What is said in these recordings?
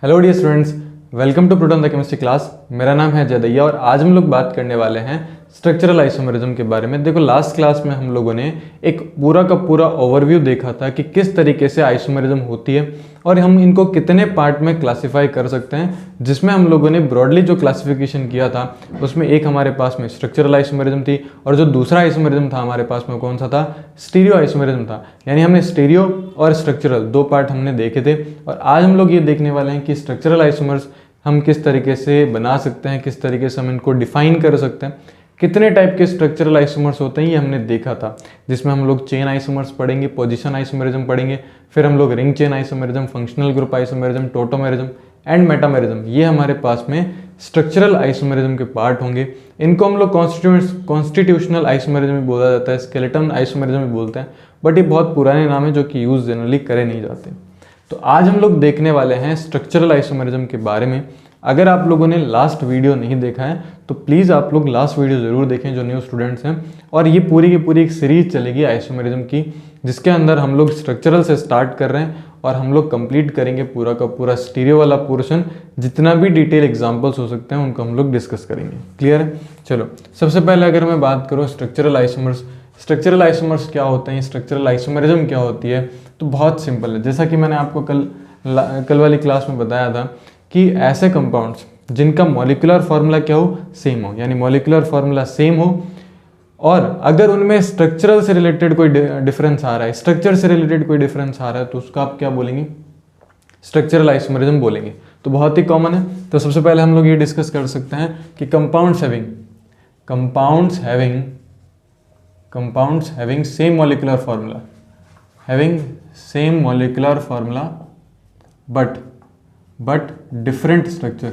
Hello dear students, welcome to proton the chemistry class. मेरा नाम है जदैया और आज हम लोग बात करने वाले हैं स्ट्रक्चरल आइसोमेरिज्म के बारे में। देखो, लास्ट क्लास में हम लोगों ने एक पूरा का पूरा ओवरव्यू देखा था कि किस तरीके से आइसोमेरिज्म होती है और हम इनको कितने पार्ट में क्लासिफाई कर सकते हैं, जिसमें हम लोगों ने ब्रॉडली जो क्लासिफिकेशन किया था उसमें एक हमारे पास में स्ट्रक्चरल आइसोमेरिज्म थी और जो दूसरा आइसोमेरिज्म था हमारे पास में कौन सा था, स्टीरियो आइसोमेरिज्म था। यानी हमने स्टीरियो और स्ट्रक्चरल दो पार्ट हमने देखे थे और आज हम लोग ये देखने वाले हैं कि स्ट्रक्चरल आइसोमर्स हम किस तरीके से बना सकते हैं, किस तरीके से हम इनको डिफाइन कर सकते हैं, कितने टाइप के स्ट्रक्चरल आइसोमर्स होते हैं ये हमने देखा था, जिसमें हम लोग चेन आइसोमर्स पढ़ेंगे, पोजीशन आइसोमेरिज्म पढ़ेंगे, फिर हम लोग ring chain isomerism, functional group isomerism, tautomerism and metamerism, ये हमारे पास में स्ट्रक्चरल आइसोमेरिज्म के पार्ट होंगे। इनको हम लोग कॉन्स्टिट्यूशनल आइसोमेरिज्म भी बोला जाता है, स्केलेटन आइसोमेरिज्म भी बोलते हैं, बट ये बहुत पुराने नाम है जो कि यूज जनरली करे नहीं जाते। तो आज हम लोग देखने वाले हैं स्ट्रक्चरल आइसोमेरिज्म के बारे में। अगर आप लोगों ने लास्ट वीडियो नहीं देखा है तो प्लीज़ आप लोग लास्ट वीडियो ज़रूर देखें जो न्यू स्टूडेंट्स हैं। और ये पूरी की पूरी एक सीरीज चलेगी आइसोमेरिज्म की, जिसके अंदर हम लोग स्ट्रक्चरल से स्टार्ट कर रहे हैं और हम लोग कंप्लीट करेंगे पूरा का पूरा स्टीरियो वाला पोर्शन। जितना भी डिटेल एग्जाम्पल्स हो सकते हैं उनको हम लोग डिस्कस करेंगे। क्लियर है? चलो, सबसे पहले अगर मैं बात करूँ स्ट्रक्चरल आइसोमर्स, स्ट्रक्चरल आइसोमर्स क्या होते हैं, स्ट्रक्चरल आइसोमेरिज्म क्या होती है, तो बहुत सिंपल है। जैसा कि मैंने आपको कल वाली क्लास में बताया था कि ऐसे कंपाउंड्स जिनका मॉलिक्यूलर फार्मूला क्या हो, सेम हो, यानी मॉलिक्यूलर फार्मूला सेम हो और अगर उनमें स्ट्रक्चरल से रिलेटेड कोई डिफरेंस आ रहा है, स्ट्रक्चर से रिलेटेड कोई डिफरेंस आ रहा है, तो उसका आप क्या बोलेंगे, स्ट्रक्चरल आइसोमेरिज्म बोलेंगे। तो बहुत ही कॉमन है। तो सबसे पहले हम लोग ये डिस्कस कर सकते हैं कि compounds having same molecular formula but different structure,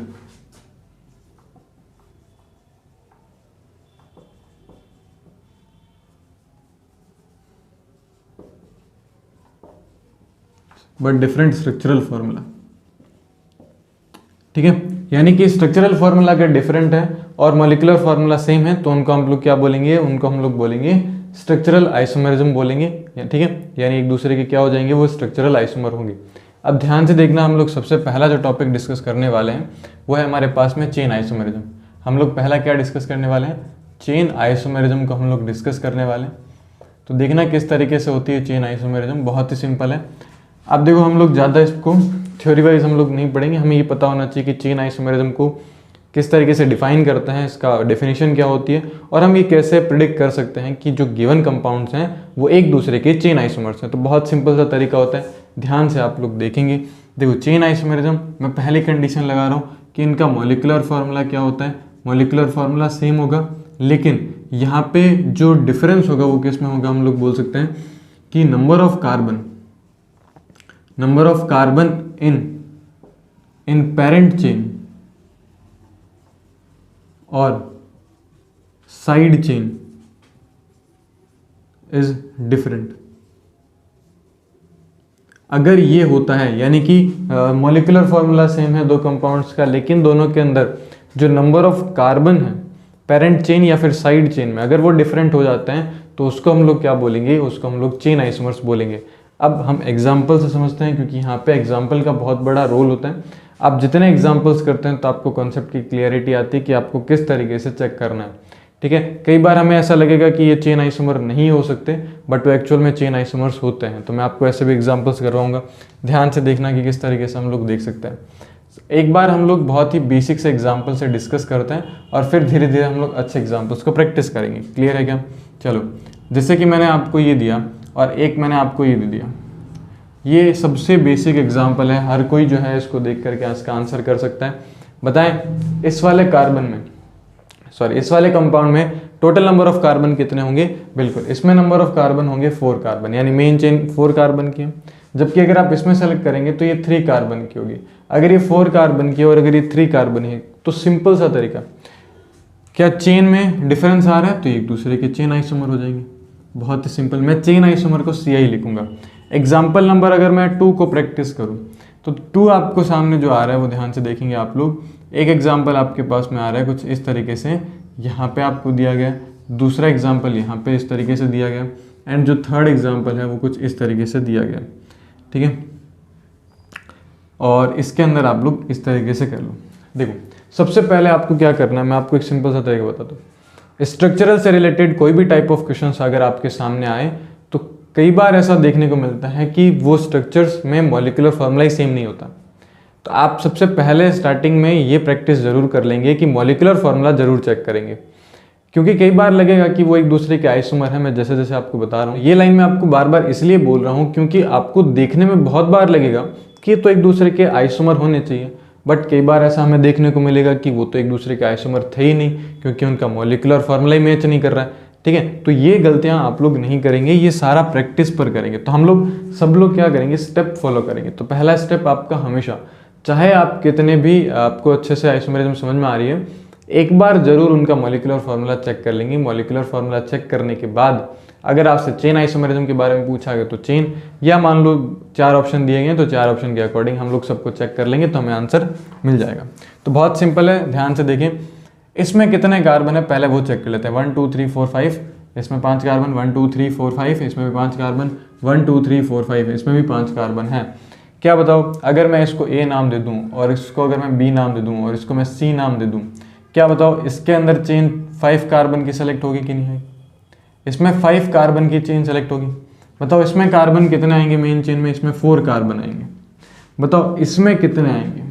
but different structural formula. ठीक है, यानी कि स्ट्रक्चरल फार्मूला अगर डिफरेंट है और मॉलिक्यूलर फार्मूला सेम है तो उनको हम लोग क्या बोलेंगे, उनको हम लोग बोलेंगे स्ट्रक्चरल आइसोमेरिज्म बोलेंगे। ठीक है, यानी एक दूसरे के क्या हो जाएंगे, वो स्ट्रक्चरल आइसोमर होंगे। अब ध्यान से देखना, हम लोग सबसे पहला जो टॉपिक डिस्कस करने वाले हैं वो है हमारे पास में चेन आइसोमेरिज्म। हम लोग पहला क्या डिस्कस करने वाले हैं, चेन आइसोमेरिज्म को हम लोग डिस्कस करने वाले हैं। तो देखना किस तरीके से होती है चेन आइसोमेरिज्म, बहुत ही सिंपल है। अब देखो, हम लोग ज़्यादा इसको थ्योरी वाइज हम लोग नहीं पढ़ेंगे, हमें ये पता होना चाहिए कि चेन आइसोमेरिज्म को किस तरीके से डिफाइन करते हैं, इसका डेफिनेशन क्या होती है और हम ये कैसे प्रिडिक्ट कर सकते हैं कि जो गिवन कंपाउंड्स हैं वो एक दूसरे के चेन आइसोमर्स हैं। तो बहुत सिंपल सा तरीका होता है, ध्यान से आप लोग देखेंगे। देखो, चेन आइसोमेरिज्म मैं पहली कंडीशन लगा रहा हूँ कि इनका मॉलिक्यूलर फार्मूला क्या होता है, मॉलिक्यूलर फार्मूला सेम होगा, लेकिन यहाँ पे जो डिफरेंस होगा वो किस में होगा, हम लोग बोल सकते हैं कि number of carbon in parent chain और साइड चेन इज डिफरेंट। अगर ये होता है, यानी कि मॉलिक्यूलर फार्मूला सेम है दो कंपाउंड्स का, लेकिन दोनों के अंदर जो नंबर ऑफ कार्बन है पेरेंट चेन या फिर साइड चेन में अगर वो डिफरेंट हो जाते हैं तो उसको हम लोग क्या बोलेंगे, उसको हम लोग चेन आइसोमर्स बोलेंगे। अब हम एग्जाम्पल से समझते हैं, क्योंकि यहाँ पे एग्जाम्पल का बहुत बड़ा रोल होता है। आप जितने एग्जाम्पल्स करते हैं तो आपको कॉन्सेप्ट की क्लियरिटी आती है कि आपको किस तरीके से चेक करना है। ठीक है, कई बार हमें ऐसा लगेगा कि ये चेन आइसोमर नहीं हो सकते, बट वो एक्चुअल में चेन आइसोमर्स होते हैं। तो मैं आपको ऐसे भी एग्जाम्पल्स करवाऊंगा, ध्यान से देखना कि किस तरीके से हम लोग देख सकते हैं। एक बार हम लोग बहुत ही बेसिक से एग्जाम्पल से डिस्कस करते हैं और फिर धीरे धीरे हम लोग अच्छे एग्जाम्पल्स को प्रैक्टिस करेंगे। क्लियर है क्या? चलो, जैसे कि मैंने आपको ये दिया और एक मैंने आपको ये दे दिया, ये सबसे बेसिक एग्जाम्पल है, हर कोई जो है इसको देख करके इसका आंसर कर सकता है। बताएं, इस वाले कंपाउंड में टोटल नंबर ऑफ कार्बन कितने होंगे? बिल्कुल, इसमें नंबर ऑफ कार्बन होंगे 4 कार्बन, यानी मेन चेन 4 कार्बन की है। जबकि अगर आप इसमें सेलेक्ट करेंगे तो ये 3 कार्बन की होगी। अगर ये 4 कार्बन की और अगर ये 3 कार्बन है तो सिंपल सा तरीका, क्या चेन में डिफरेंस आ रहा है तो एक दूसरे के चेन आइसोमर हो जाएंगे। बहुत ही सिंपल, मैं चेन आइसोमर को CI लिखूंगा। एग्जाम्पल नंबर अगर मैं 2 को प्रैक्टिस करूं तो 2 आपको सामने जो आ रहा है वो ध्यान से देखेंगे आप लोग। एक एग्जाम्पल आपके पास में आ रहा है कुछ इस तरीके से, यहाँ पे आपको दिया गया, दूसरा एग्जाम्पल यहाँ पे इस तरीके से दिया गया, एंड जो थर्ड एग्जाम्पल है वो कुछ इस तरीके से दिया गया। ठीक है, और इसके अंदर आप लोग इस तरीके से कर लो। देखो सबसे पहले आपको क्या करना है, मैं आपको एक सिंपल सा तरीका बताता हूँ। स्ट्रक्चरल से रिलेटेड कोई भी टाइप ऑफ क्वेश्चन अगर आपके सामने आए तो कई बार ऐसा देखने को मिलता है कि वो स्ट्रक्चर्स में मॉलिक्यूलर फॉर्मूला ही सेम नहीं होता। तो आप सबसे पहले स्टार्टिंग में ये प्रैक्टिस जरूर कर लेंगे कि मॉलिक्यूलर फॉर्मूला जरूर चेक करेंगे, क्योंकि कई बार लगेगा कि वो एक दूसरे के आइसोमर है। मैं जैसे जैसे आपको बता रहा हूँ, ये लाइन मैं आपको बार बार इसलिए बोल रहा हूँ क्योंकि आपको देखने में बहुत बार लगेगा कि ये तो एक दूसरे के आइसोमर होने चाहिए, बट कई बार ऐसा हमें देखने को मिलेगा कि वो तो एक दूसरे के आइसोमर थे ही नहीं, क्योंकि उनका मॉलिक्यूलर फॉर्मूला ही मैच नहीं कर रहा है। ठीक है, तो ये गलतियां आप लोग नहीं करेंगे, ये सारा प्रैक्टिस पर करेंगे। तो हम लोग सब लोग क्या करेंगे, स्टेप फॉलो करेंगे। तो पहला स्टेप आपका हमेशा, चाहे आप कितने भी आपको अच्छे से आइसोमेरिज्म समझ में आ रही है, एक बार जरूर उनका मॉलिक्यूलर फार्मूला चेक कर लेंगे। मॉलिक्यूलर फार्मूला चेक करने के बाद अगर आपसे चेन आइसोमेरिज्म के बारे में पूछा गया तो चेन, या मान लो 4 ऑप्शन दिए गए तो 4 ऑप्शन के अकॉर्डिंग हम लोग सबको चेक कर लेंगे तो हमें आंसर मिल जाएगा। तो बहुत सिंपल है, ध्यान से देखें। इसमें कितने कार्बन है पहले वो चेक कर लेते हैं। 1 2 3 4 5, इसमें 5 कार्बन, 1 2 3 4 5, इसमें भी 5 कार्बन, 1 2 3 4 5, इसमें भी 5 कार्बन है। क्या बताओ, अगर मैं इसको ए नाम दे दूं और इसको अगर मैं बी नाम दे दूं और इसको मैं सी नाम दे दूं, क्या बताओ इसके अंदर चेन 5 कार्बन की सेलेक्ट होगी कि नहीं होगी? इसमें 5 कार्बन की चेन सेलेक्ट होगी। बताओ इसमें कार्बन कितने आएंगे मेन चेन में? इसमें 4 कार्बन आएंगे। बताओ इसमें कितने आएंगे?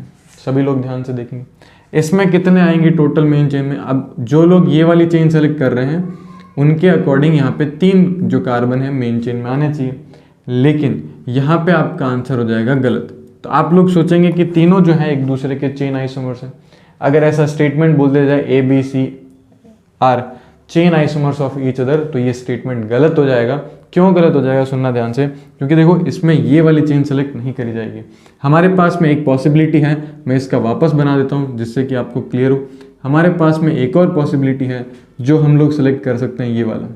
सभी लोग ध्यान से देखेंगे, इसमें कितने आएंगे टोटल मेन चेन में? अब जो लोग ये वाली चेन सेलेक्ट कर रहे हैं उनके अकॉर्डिंग यहाँ पे 3 जो कार्बन है मेन चेन में आने चाहिए, लेकिन यहाँ पे आपका आंसर हो जाएगा गलत। तो आप लोग सोचेंगे कि तीनों जो है एक दूसरे के चेन आइसोमर्स हैं। अगर ऐसा स्टेटमेंट बोल दिया जाए ABCR chain isomers of each other, तो ये स्टेटमेंट गलत हो जाएगा। क्यों गलत हो जाएगा, सुनना ध्यान से, क्योंकि देखो इसमें ये वाली चेन सेलेक्ट नहीं करी जाएगी। हमारे पास में एक पॉसिबिलिटी है, मैं इसका वापस बना देता हूँ जिससे कि आपको क्लियर हो। हमारे पास में एक और पॉसिबिलिटी है जो हम लोग सेलेक्ट कर सकते हैं, ये वाला।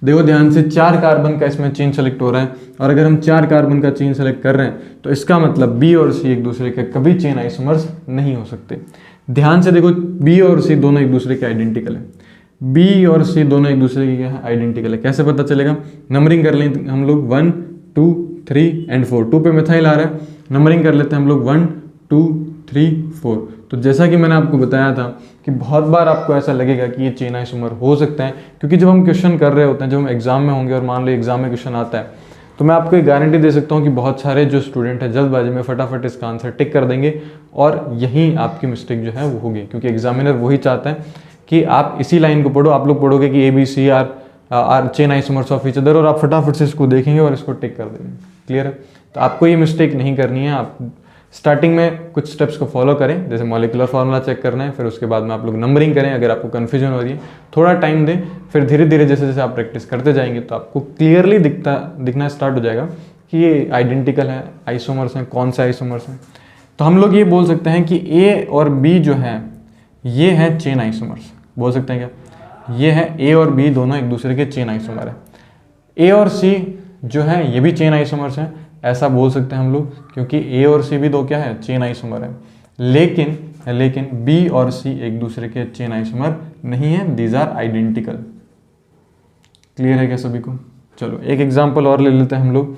देखो ध्यान से, 4 कार्बन का इसमें चेन सेलेक्ट हो रहा है, और अगर हम 4 कार्बन का चेन सेलेक्ट कर रहे हैं तो इसका मतलब बी और सी एक दूसरे के कभी चेन आइसोमर्स नहीं हो सकते। ध्यान से देखो, बी और सी दोनों एक दूसरे के आइडेंटिकल है। बी और सी दोनों एक दूसरे के आइडेंटिकल है। कैसे पता चलेगा? नंबरिंग कर लें हम लोग 1 2 3 एंड 4। 2 पे मिथाइल आ रहा है, नंबरिंग कर लेते हैं हम लोग 1 2 3 4। तो जैसा कि मैंने आपको बताया था कि बहुत बार आपको ऐसा लगेगा कि ये चेन आइसोमर हो सकता है, क्योंकि जब हम क्वेश्चन कर रहे होते हैं, जब हम एग्जाम में होंगे और मान लो एग्जाम में क्वेश्चन आता है, तो मैं आपको एक गारंटी दे सकता हूँ कि बहुत सारे जो स्टूडेंट हैं जल्दबाजी में फटाफट इसका आंसर टिक कर देंगे, और यही आपकी मिस्टेक जो है वो होगी, क्योंकि एग्जामिनर वही चाहता है कि आप इसी लाइन को पढ़ो। आप लोग पढ़ोगे कि ABCR are chain isomers of each other, और आप फटाफट से इसको देखेंगे और इसको टिक कर देंगे। क्लियर है? तो आपको ये मिस्टेक नहीं करनी है। आप स्टार्टिंग में कुछ स्टेप्स को फॉलो करें, जैसे मॉलिक्यूलर फार्मूला चेक करना है, फिर उसके बाद में आप लोग नंबरिंग करें। अगर आपको कन्फ्यूजन हो रही है थोड़ा टाइम दें, फिर धीरे धीरे जैसे जैसे आप प्रैक्टिस करते जाएंगे तो आपको क्लियरली दिखना स्टार्ट हो जाएगा कि ये आइडेंटिकल है, आइसोमर्स हैं, कौन से आइसोमर्स हैं। तो हम लोग ये बोल सकते हैं कि A और B जो है ये है चेन आइसोमर्स। बोल सकते हैं क्या? ये है A और B दोनों एक दूसरे के चेन आइसोमर है। A और C जो है ये भी चेन आइसोमर्स हैं, ऐसा बोल सकते हैं हम लोग, क्योंकि A और C भी दो क्या है, चेन आइसोमर है। लेकिन B और C एक दूसरे के चेन आइसोमर नहीं है, दीज आर आइडेंटिकल। क्लियर है क्या सभी को? चलो एक एग्जांपल और ले लेते हैं हम लोग।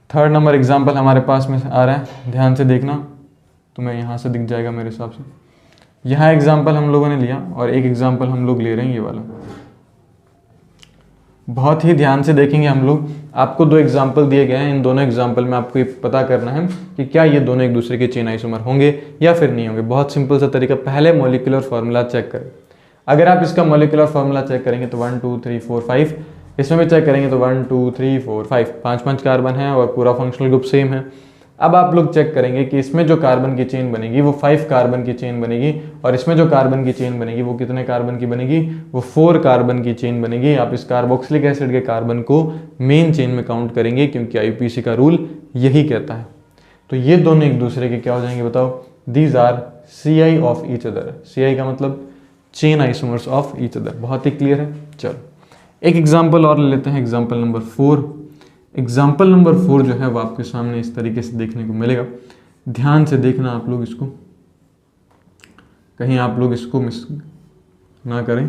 3rd नंबर एग्जांपल हमारे पास में आ रहा है, ध्यान से देखना, तुम्हें यहाँ से दिख जाएगा मेरे हिसाब से। यहाँ एग्जाम्पल हम लोगों ने लिया और एक एग्जाम्पल हम लोग ले रहे हैं ये वाला। बहुत ही ध्यान से देखेंगे हम लोग। आपको 2 एग्जाम्पल दिए गए हैं, इन दोनों एग्जाम्पल में आपको ये पता करना है कि क्या ये दोनों एक दूसरे के चेन आइसोमर होंगे या फिर नहीं होंगे। बहुत सिंपल सा तरीका, पहले मॉलिक्यूलर फार्मूला चेक करें। अगर आप इसका मॉलिक्यूलर फार्मूला चेक करेंगे तो 1 2 3 4 5, इसमें भी चेक करेंगे तो 1 2 3 4 5, 5 कार्बन है और पूरा फंक्शनल ग्रुप सेम है। अब आप लोग चेक करेंगे कि इसमें जो कार्बन की चेन बनेगी वो 5 कार्बन की चेन बनेगी, और इसमें जो कार्बन की चेन बनेगी वो कितने कार्बन की बनेगी? वो 4 कार्बन की चेन बनेगी। आप इस कार्बोक्सिलिक एसिड के कार्बन को मेन चेन में काउंट करेंगे, क्योंकि IUPAC का रूल यही कहता है। तो ये दोनों एक दूसरे के क्या हो जाएंगे बताओ? These are CI of each other. CI का मतलब chain isomers of each other. बहुत ही क्लियर है। चलो एक एग्जाम्पल और ले लेते हैं, एग्जाम्पल नंबर 4। एग्जाम्पल नंबर 4 जो है वो आपके सामने इस तरीके से देखने को मिलेगा। ध्यान से देखना आप लोग इसको, कहीं आप लोग इसको मिस ना करें।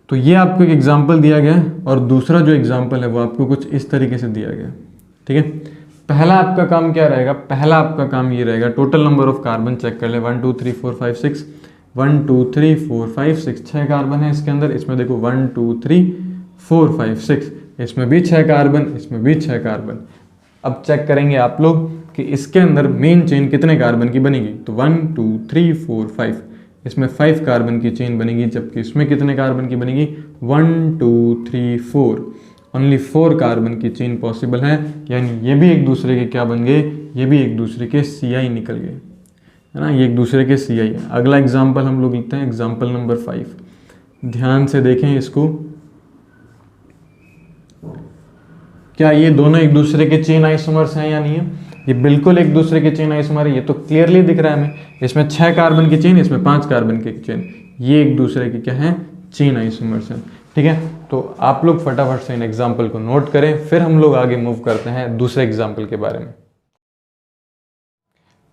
तो ये आपको एक एग्जाम्पल दिया गया है, और दूसरा जो एग्जाम्पल है वो आपको कुछ इस तरीके से दिया गया है। ठीक है, पहला आपका काम क्या रहेगा, पहला आपका काम ये रहेगा, total number of carbon check कर ले, 1 2 3 4 5 6, 1 2 3 4 5 6, 6 कार्बन है इसके अंदर, इसमें देखो 1 2 3 4 5 6, इसमें भी 6 कार्बन, इसमें भी 6 कार्बन। अब चेक करेंगे आप लोग कि इसके अंदर मेन चेन कितने कार्बन की बनेगी, तो 1 2 3 4 5, इसमें 5 कार्बन की चेन बनेगी, जबकि इसमें कितने कार्बन की बनेगी, 1 2 3 4, ओनली 4 कार्बन की चेन पॉसिबल है, यानी ये भी एक दूसरे के क्या बन गए, ये भी एक दूसरे के CI निकल गए, है ना, ये एक दूसरे के CI है। अगला एग्जाम्पल हम लोग लिखते हैं, एग्जाम्पल नंबर 5, ध्यान से देखें इसको, क्या ये दोनों एक दूसरे के चेन आइसोमर्स हैं या नहीं है, ये बिल्कुल एक दूसरे के चेन आइसोमर है, ये तो क्लियरली दिख रहा है हमें, इसमें 6 कार्बन की चेन, इसमें 5 कार्बन की चेन, ये एक दूसरे के क्या हैं, चेन आइसोमर्स हैं। ठीक है, तो आप लोग फटाफट से इन एग्जाम्पल को नोट करें, फिर हम लोग आगे मूव करते हैं दूसरे एग्जाम्पल के बारे में।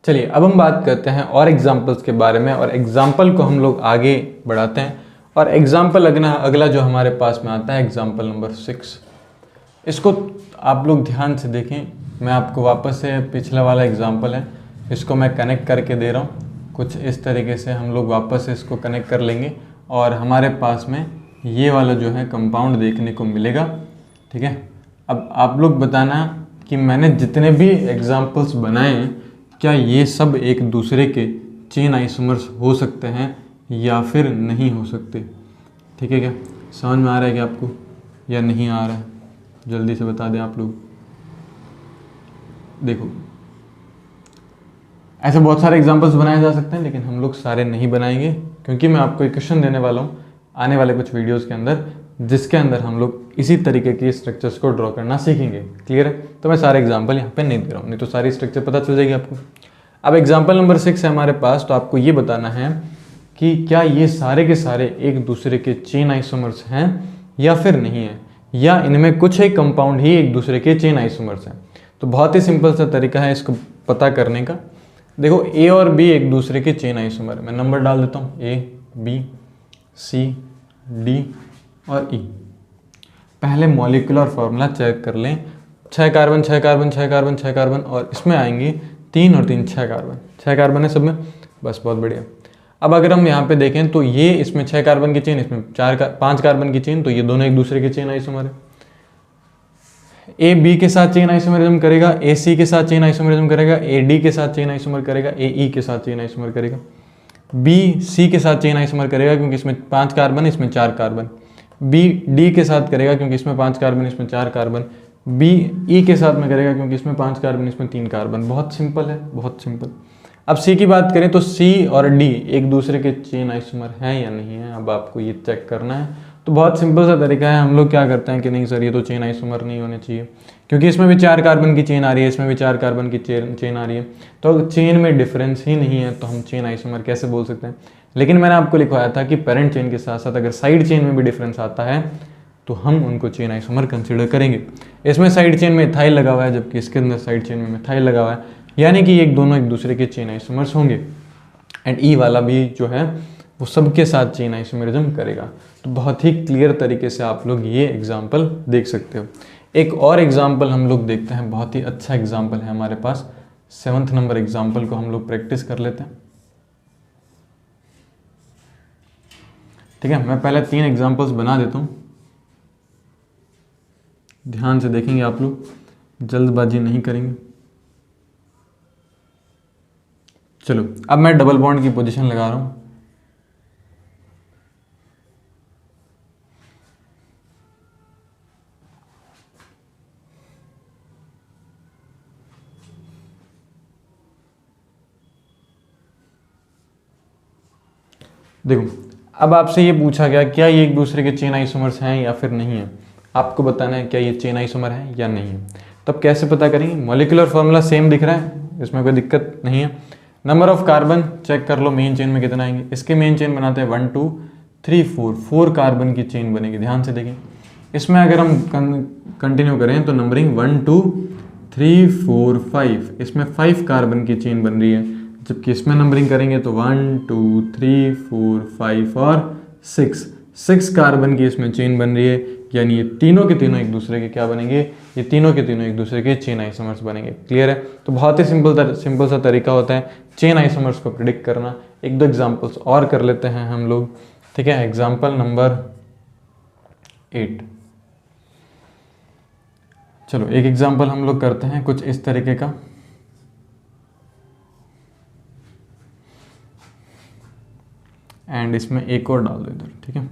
चलिए अब हम बात करते हैं और एग्जाम्पल्स के बारे में, और एग्जाम्पल को हम लोग आगे बढ़ाते हैं, और एग्जाम्पल अगला जो हमारे पास में आता है, एग्जाम्पल नंबर 6, इसको आप लोग ध्यान से देखें, मैं आपको वापस से पिछला वाला एग्जाम्पल है इसको मैं कनेक्ट करके दे रहा हूँ, कुछ इस तरीके से हम लोग वापस से इसको कनेक्ट कर लेंगे और हमारे पास में ये वाला जो है कंपाउंड देखने को मिलेगा। ठीक है, अब आप लोग बताना कि मैंने जितने भी एग्जाम्पल्स बनाए हैं क्या ये सब एक दूसरे के चेन आइसोमर्स हो सकते हैं या फिर नहीं हो सकते। ठीक है, क्या समझ में आ रहा है क्या आपको या नहीं आ रहा है, जल्दी से बता दें आप लोग। देखो ऐसे बहुत सारे एग्जांपल्स बनाए जा सकते हैं, लेकिन हम लोग सारे नहीं बनाएंगे क्योंकि मैं आपको एक क्वेश्चन देने वाला हूँ आने वाले कुछ वीडियोस के अंदर, जिसके अंदर हम लोग इसी तरीके के स्ट्रक्चर्स को ड्रॉ करना सीखेंगे। क्लियर है, तो मैं सारे एग्जाम्पल यहाँ पे नहीं दे रहा हूँ, नहीं तो सारी स्ट्रक्चर पता चल जाएगी आपको। अब एग्जाम्पल नंबर 6 है हमारे पास, तो आपको ये बताना है कि क्या ये सारे के सारे एक दूसरे के चेन आइसोमर्स हैं या फिर नहीं है, या इनमें कुछ एक कंपाउंड ही एक दूसरे के चेन आइसोमर्स हैं। तो बहुत ही सिंपल सा तरीका है इसको पता करने का। देखो ए और बी एक दूसरे के चेन आइसोमर, मैं नंबर डाल देता हूँ, ए बी सी डी और ई। पहले मॉलिक्यूलर फार्मूला चेक कर लें, 6 कार्बन 6 कार्बन 6 कार्बन 6 कार्बन, और इसमें आएंगे 3 और 3 6 कार्बन, 6 कार्बन है सब में, बस बहुत बढ़िया। अब अगर हम यहाँ पे देखें तो ये इसमें 6 कार्बन की चेन, इसमें 5 कार्बन की चेन, तो ये दोनों एक दूसरे के चेन आइसोमर है। ए बी के साथ चेन आइसोमरिज्म करेगा, ए सी के साथ चेन आइसोमरिज्म करेगा, ए डी के साथ चेन आइसोमर करेगा, ए ई के साथ चेन आइसोमर करेगा, बी सी के साथ चेन आइसोमर करेगा क्योंकि इसमें 5 कार्बन इसमें 4 कार्बन, बी डी के साथ करेगा क्योंकि इसमें 5 कार्बन इसमें 4 कार्बन, बी ई के साथ में करेगा क्योंकि इसमें 5 कार्बन इसमें 3 कार्बन। बहुत सिंपल है, बहुत सिंपल। अब सी की बात करें तो सी और डी एक दूसरे के चेन आइसोमर हैं या नहीं है, अब आपको ये चेक करना है। तो बहुत सिंपल सा तरीका है, हम लोग क्या करते हैं कि नहीं सर ये तो चेन आइसोमर नहीं होने चाहिए क्योंकि इसमें भी 4 कार्बन की चेन आ रही है, इसमें भी 4 कार्बन की चेन आ रही है, तो चेन में डिफरेंस ही नहीं है तो हम चेन आइसोमर कैसे बोल सकते हैं। लेकिन मैंने आपको लिखवाया था कि पेरेंट चेन के साथ साथ अगर साइड चेन में भी डिफरेंस आता है तो हम उनको चेन आइसोमर कंसिडर करेंगे। इसमें साइड चेन में इथाइल लगा हुआ है जबकि इसके अंदर साइड चेन में मिथाइल लगा हुआ है, यानी कि एक दोनों एक दूसरे के चेन आइसोमर्स होंगे। एंड ई वाला भी जो है वो सबके साथ चेन आइसोमरिज्म करेगा। तो बहुत ही क्लियर तरीके से आप लोग ये एग्जाम्पल देख सकते हो। एक और एग्जाम्पल हम लोग देखते हैं, बहुत ही अच्छा एग्जाम्पल है हमारे पास, 7th नंबर एग्जाम्पल को हम लोग प्रैक्टिस कर लेते हैं। ठीक है, मैं पहले 3 एग्जाम्पल्स बना देता हूँ, ध्यान से देखेंगे आप लोग, जल्दबाजी नहीं करेंगे। चलो अब मैं डबल बॉन्ड की पोजीशन लगा रहा हूँ। देखो अब आपसे ये पूछा गया क्या ये एक दूसरे के चेन आइसोमर्स हैं या फिर नहीं है, आपको बताना है क्या ये चेन आइसोमर है या नहीं है। तब कैसे पता करेंगे, मॉलिक्यूलर फार्मूला सेम दिख रहा है, इसमें कोई दिक्कत नहीं है। नंबर ऑफ कार्बन चेक कर लो मेन चेन में कितना आएंगे, इसके मेन चेन बनाते हैं 1 2 3 4 कार्बन की चेन बनेगी। ध्यान से देखें, इसमें अगर हम कंटिन्यू करें तो नंबरिंग 1 2 3 4 5, इसमें 5 कार्बन की चेन बन रही है, जबकि इसमें नंबरिंग करेंगे तो 1 2 3 4 5 और 6, 6 कार्बन की इसमें चेन बन रही है, यानी ये तीनों के तीनों एक दूसरे के क्या बनेंगे, ये तीनों के तीनों एक दूसरे के चेन आइसोमर्स बनेंगे। क्लियर है? तो बहुत ही सिंपल सा तरीका होता है चेन आइसोमर्स को प्रिडिक्ट करना। एक दो एग्जांपल्स और कर लेते हैं हम लोग, ठीक है। एग्जांपल नंबर 8, चलो एक एग्जांपल हम लोग करते हैं कुछ इस तरीके का। एंड इसमें एक और डाल दो इधर, ठीक है।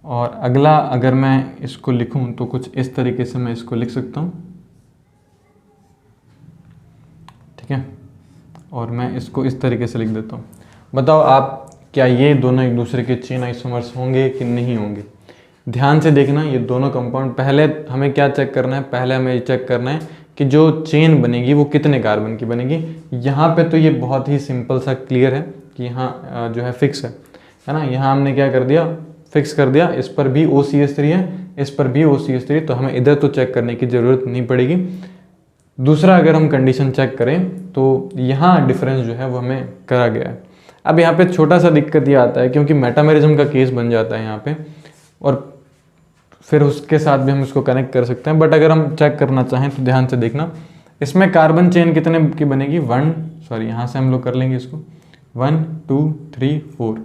और अगला अगर मैं इसको लिखूं तो कुछ इस तरीके से मैं इसको लिख सकता हूं, ठीक है। और मैं इसको इस तरीके से लिख देता हूं। बताओ आप, क्या ये दोनों एक दूसरे के चेन आइसोमर्स होंगे कि नहीं होंगे? ध्यान से देखना, ये दोनों कंपाउंड, पहले हमें क्या चेक करना है, पहले हमें ये चेक करना है कि जो चेन बनेगी वो कितने कार्बन की बनेगी। यहाँ पे तो ये बहुत ही सिंपल सा क्लियर है कि यहाँ जो है फिक्स है ना। यहाँ हमने क्या कर दिया, फिक्स कर दिया। इस पर भी OCH3 है, इस पर भी OCH3, तो हमें इधर तो चेक करने की ज़रूरत नहीं पड़ेगी। दूसरा अगर हम कंडीशन चेक करें तो यहाँ डिफरेंस जो है वो हमें करा गया है। अब यहाँ पे छोटा सा दिक्कत ये आता है क्योंकि मेटामेरिज्म का केस बन जाता है यहाँ पे, और फिर उसके साथ भी हम इसको कनेक्ट कर सकते हैं। बट अगर हम चेक करना चाहें तो ध्यान से देखना, इसमें कार्बन चेन कितने की बनेगी, यहाँ से हम लोग कर लेंगे इसको 1 2 3 4।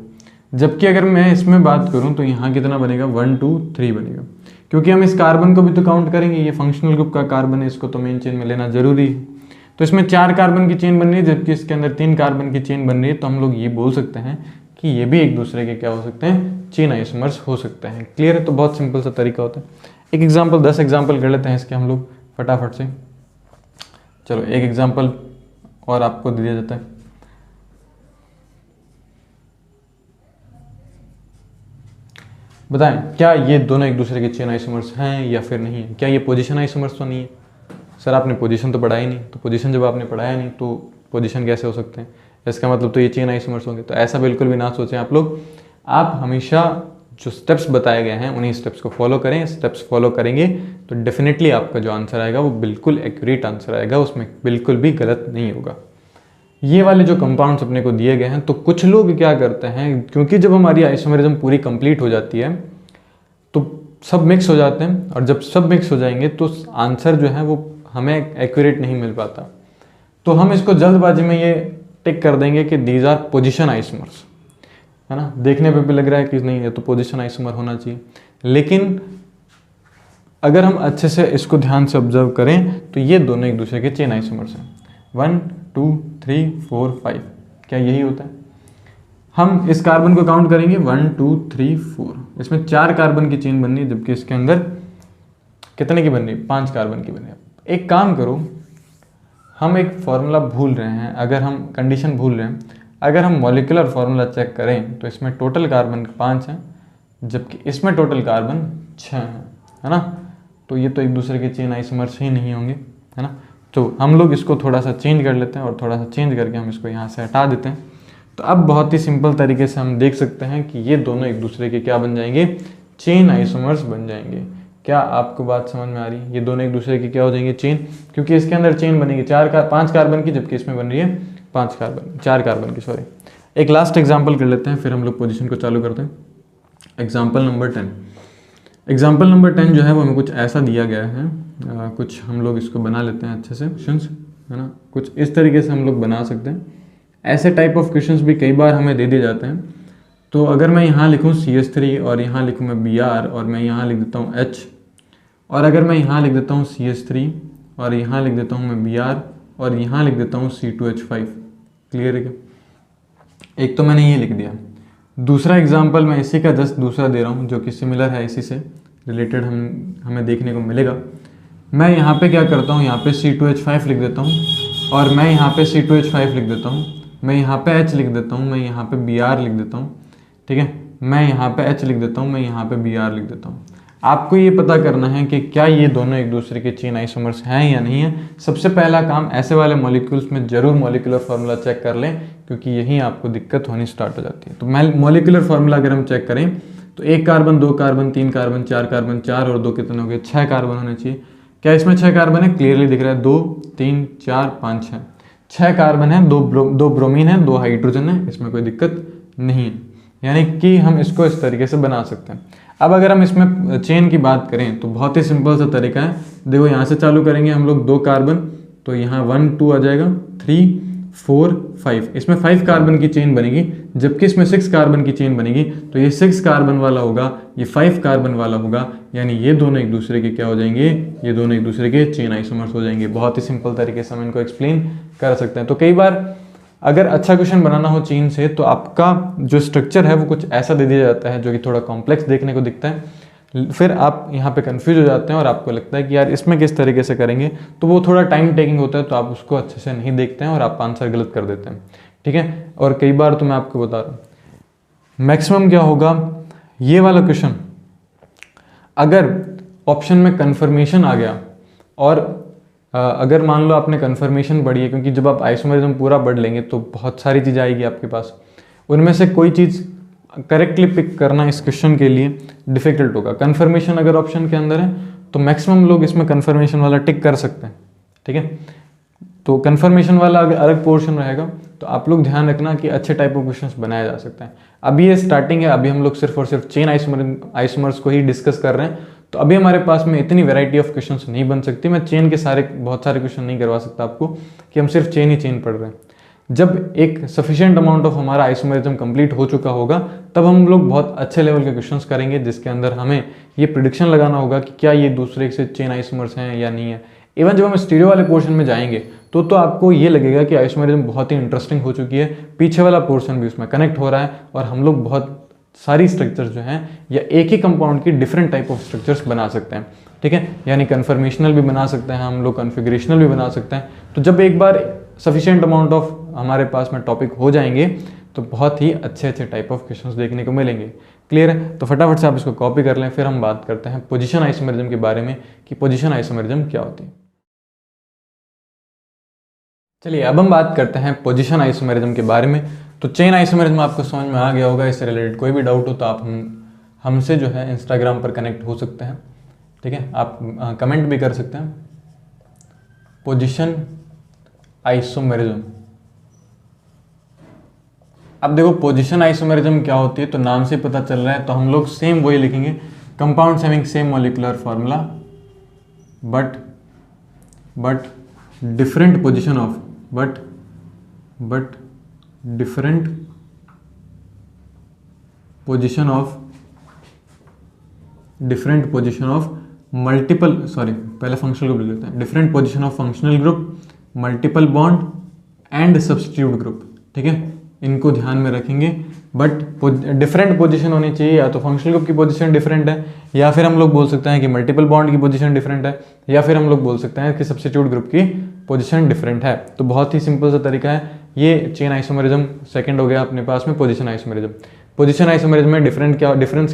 जबकि अगर मैं इसमें बात करूं तो यहाँ कितना बनेगा, 1 2 3 बनेगा, क्योंकि हम इस कार्बन को भी तो काउंट करेंगे। ये फंक्शनल ग्रुप का कार्बन है, इसको तो मेन चेन में लेना जरूरी है। तो इसमें 4 कार्बन की चेन बन रही है, जबकि इसके अंदर 3 कार्बन की चेन बन रही है। तो हम लोग ये बोल सकते हैं कि ये भी एक दूसरे के क्या हो सकते हैं, चेन आइसोमर्स हो सकते हैं। क्लियर है? तो बहुत सिंपल सा तरीका होता है। एक एग्जाम्पल, 10 एग्जाम्पल कर लेते हैं इसके हम लोग फटाफट से। चलो एक एग्जाम्पल और आपको दिया जाता है। बताएं, क्या ये दोनों एक दूसरे के चेन आइसोमर्स हैं या फिर नहीं है? क्या ये पोजीशन आइसोमर्स तो नहीं है? सर आपने पोजीशन तो पढ़ा ही नहीं, तो पोजीशन जब आपने पढ़ाया नहीं तो पोजीशन कैसे हो सकते हैं? इसका मतलब तो ये चेन आइसोमर्स होंगे। तो ऐसा बिल्कुल भी ना सोचें आप लोग। आप हमेशा जो स्टेप्स बताए गए हैं उन्हीं स्टेप्स को फॉलो करें। स्टेप्स फॉलो करेंगे तो डेफिनेटली आपका जो आंसर आएगा वो बिल्कुल एक्यूरेट आंसर आएगा, उसमें बिल्कुल भी गलत नहीं होगा। ये वाले जो कंपाउंड्स अपने को दिए गए हैं, तो कुछ लोग क्या करते हैं, क्योंकि जब हमारी आइसोमेरिज्म पूरी कंप्लीट हो जाती है तो सब मिक्स हो जाते हैं, और जब सब मिक्स हो जाएंगे तो आंसर जो है वो हमें एक्यूरेट नहीं मिल पाता। तो हम इसको जल्दबाजी में ये टिक कर देंगे कि दीज आर पोजिशन आइसोमर्स, है ना। देखने पे भी लग रहा है कि नहीं, ये तो पोजिशन आइसोमर होना चाहिए। लेकिन अगर हम अच्छे से इसको ध्यान से ऑब्जर्व करें तो ये दोनों एक दूसरे के चेन आइसोमर्स हैं। 1 2 3 4 5, क्या यही होता है? हम इस कार्बन को काउंट करेंगे 1 2 3 4, इसमें 4 कार्बन की चेन बननी है, जबकि इसके अंदर कितने की बन रही है, 5 कार्बन की बन रही है। एक काम करो, हम एक फॉर्मूला भूल रहे हैं, अगर हम कंडीशन भूल रहे हैं, अगर हम मॉलिक्यूलर फार्मूला चेक करें तो इसमें टोटल कार्बन 5 हैं, जबकि इसमें टोटल कार्बन 6 हैं, है ना। तो ये तो एक दूसरे के चेन आइसोमर्स ही नहीं होंगे, है ना। तो हम लोग इसको थोड़ा सा चेंज कर लेते हैं, और थोड़ा सा चेंज करके हम इसको यहाँ से हटा देते हैं। तो अब बहुत ही सिंपल तरीके से हम देख सकते हैं कि ये दोनों एक दूसरे के क्या बन जाएंगे, चेन आइसोमर्स बन जाएंगे। क्या आपको बात समझ में आ रही है? ये दोनों एक दूसरे के क्या हो जाएंगे, चेन, क्योंकि इसके अंदर चेन बनेगी 5 कार्बन की, जबकि इसमें बन रही है 4 कार्बन की, सॉरी। एक लास्ट एग्जाम्पल कर लेते हैं, फिर हम लोग पोजिशन को चालू करते हैं। Example number 10। एग्जाम्पल नंबर 10 जो है वो हमें कुछ ऐसा दिया गया है, कुछ हम लोग इसको बना लेते हैं अच्छे से क्वेश्चंस, है ना। कुछ इस तरीके से हम लोग बना सकते हैं। ऐसे टाइप ऑफ क्वेश्चंस भी कई बार हमें दे दिए जाते हैं। तो अगर मैं यहाँ लिखूँ CH3 और यहाँ लिखूँ मैं Br, और मैं यहाँ लिख देता हूँ H, और अगर मैं यहाँ लिख देता हूँ CH3 और यहाँ लिख देता हूँ मैं Br और यहाँ लिख देता हूँ C2H5, क्लियर है क्या? एक तो मैंने ये लिख दिया। दूसरा एग्जाम्पल मैं इसी का जस्ट दूसरा दे रहा हूँ जो कि सिमिलर है, इसी से रिलेटेड हमें देखने को मिलेगा। मैं यहाँ पे क्या करता हूँ, यहाँ पे C2H5 लिख देता हूँ, और मैं यहाँ पे C2H5 लिख देता हूँ, मैं यहाँ पे H लिख देता हूँ, मैं यहाँ पे Br लिख देता हूँ, ठीक है। मैं यहाँ पे H लिख देता हूँ, मैं यहाँ पे Br लिख देता हूँ। आपको ये पता करना है कि क्या ये दोनों एक दूसरे के चेन आइसोमर्स हैं या नहीं है। सबसे पहला काम, ऐसे वाले मॉलिक्यूल्स में जरूर मॉलिक्यूलर फार्मूला चेक कर लें, क्योंकि यहीं आपको दिक्कत होनी स्टार्ट हो जाती है। तो मॉलिक्यूलर फार्मूला अगर हम चेक करें तो 1 कार्बन, 2 कार्बन, 3 कार्बन, 4 कार्बन, 4 और 2 कितने हो गए, 6 कार्बन होने चाहिए। क्या इसमें 6 कार्बन है? क्लियरली दिख रहा है, 2 3 4 5 6 कार्बन है, 2 ब्रोमीन है, 2 हाइड्रोजन है, इसमें कोई दिक्कत नहीं है। यानी कि हम इसको इस तरीके से बना सकते हैं। अब अगर हम इसमें चेन की बात करें तो बहुत ही सिंपल सा तरीका है। देखो यहाँ से चालू करेंगे हम लोग 2 कार्बन, तो यहाँ 1 2 आ जाएगा, 3 4 5, इसमें 5 कार्बन की चेन बनेगी, जबकि इसमें 6 कार्बन की चेन बनेगी। तो ये 6 कार्बन वाला होगा, ये 5 कार्बन वाला होगा, यानी ये दोनों एक दूसरे के क्या हो जाएंगे, ये दोनों एक दूसरे के चेन आइसोमर्स हो जाएंगे। बहुत ही सिंपल तरीके से हम इनको एक्सप्लेन कर सकते हैं। तो कई बार अगर अच्छा क्वेश्चन बनाना हो चेन से तो आपका जो स्ट्रक्चर है वो कुछ ऐसा दे दिया जाता है जो कि थोड़ा कॉम्प्लेक्स देखने को दिखता है, फिर आप यहाँ पे कंफ्यूज हो जाते हैं और आपको लगता है कि यार इसमें किस तरीके से करेंगे, तो वो थोड़ा टाइम टेकिंग होता है, तो आप उसको अच्छे से नहीं देखते हैं और आप आंसर गलत कर देते हैं। ठीक है, और कई बार तो मैं आपको बता रहा हूँ मैक्सिमम क्या होगा, ये वाला क्वेश्चन अगर ऑप्शन में कन्फर्मेशन आ गया और अगर मान लो आपने कन्फर्मेशन पढ़ी है, क्योंकि जब आप आइसोमेरिज्म पूरा पढ़ लेंगे तो बहुत सारी चीज़ आएगी आपके पास, उनमें से कोई चीज़ करेक्टली पिक करना इस क्वेश्चन के लिए डिफिकल्ट होगा। कन्फर्मेशन अगर ऑप्शन के अंदर है तो मैक्सिमम लोग इसमें कन्फर्मेशन वाला टिक कर सकते हैं। ठीक है, तो कन्फर्मेशन वाला अगर अलग पोर्शन रहेगा तो आप लोग ध्यान रखना कि अच्छे टाइप ऑफ क्वेश्चंस बनाया जा सकता है। अभी ये स्टार्टिंग है, अभी हम लोग सिर्फ और सिर्फ चेन आइसोमर्स को ही डिस्कस कर रहे हैं, तो अभी हमारे पास में इतनी वैरायटी ऑफ क्वेश्चंस नहीं बन सकती। मैं चेन के बहुत सारे क्वेश्चन नहीं करवा सकता आपको कि हम सिर्फ चेन ही चेन पढ़ रहे हैं। जब एक सफिशिएंट अमाउंट ऑफ हमारा आइसोमेरिज्म कंप्लीट हो चुका होगा तब हम लोग बहुत अच्छे लेवल के क्वेश्चंस करेंगे, जिसके अंदर हमें ये प्रिडिक्शन लगाना होगा कि क्या ये दूसरे से चेन आइसोमर्स हैं या नहीं है। इवन जब हम स्टीरियो वाले पोर्शन में जाएंगे तो आपको ये लगेगा कि आइसोमेरिज्म बहुत ही इंटरेस्टिंग हो चुकी है, पीछे वाला पोर्शन भी उसमें कनेक्ट हो रहा है और हम लोग बहुत सारी स्ट्रक्चर्स जो हैं या एक ही कंपाउंड की डिफरेंट टाइप ऑफ स्ट्रक्चर्स बना सकते हैं। ठीक है, यानी कन्फर्मेशनल भी बना सकते हैं हम लोग, कन्फिगरेशनल भी बना सकते हैं। तो जब एक बार सफिशिएंट अमाउंट ऑफ हमारे पास में टॉपिक हो जाएंगे तो बहुत ही अच्छे अच्छे टाइप ऑफ क्वेश्चंस देखने को मिलेंगे। क्लियर है, तो फटाफट से आप इसको कॉपी कर लें, फिर हम बात करते हैं पोजीशन आइसोमेरिज्म के बारे में कि पोजीशन आइसोमेरिज्म क्या होती है। चलिए अब हम बात करते हैं पोजीशन आइसोमेरिज्म के बारे में। तो चेन आइसोमेरिज्म आपको समझ में आ गया होगा। इससे रिलेटेड कोई भी डाउट हो तो आप हमसे जो है इंस्टाग्राम पर कनेक्ट हो सकते हैं। ठीक है, आप कमेंट भी कर सकते हैं। पोजीशन आइसोमेरिज्म, अब देखो पोजीशन आइसोमेरिज्म क्या होती है, तो नाम से पता चल रहा है, तो हम लोग सेम वही लिखेंगे, compounds having same molecular formula but different position of but different position of multiple, sorry पहले फंक्शनल ग्रुप लिख लेते हैं, different position of functional group, multiple bond and substitute group. ठीक है, इनको ध्यान में रखेंगे। बट डिफरेंट पोजीशन होनी चाहिए, या तो फंक्शनल ग्रुप की पोजीशन डिफरेंट है, या फिर हम लोग बोल सकते हैं कि मल्टीपल बॉन्ड की पोजीशन डिफरेंट है, या फिर हम लोग बोल सकते हैं कि सब्स्टिट्यूट ग्रुप की पोजीशन डिफरेंट है। तो बहुत ही सिंपल सा तरीका है। ये चेन आइसोमेरिज्म सेकंड हो गया अपने पास में पोजीशन आइसोमेरिज्म। पोजीशन आइसोमेरिज्म में डिफरेंस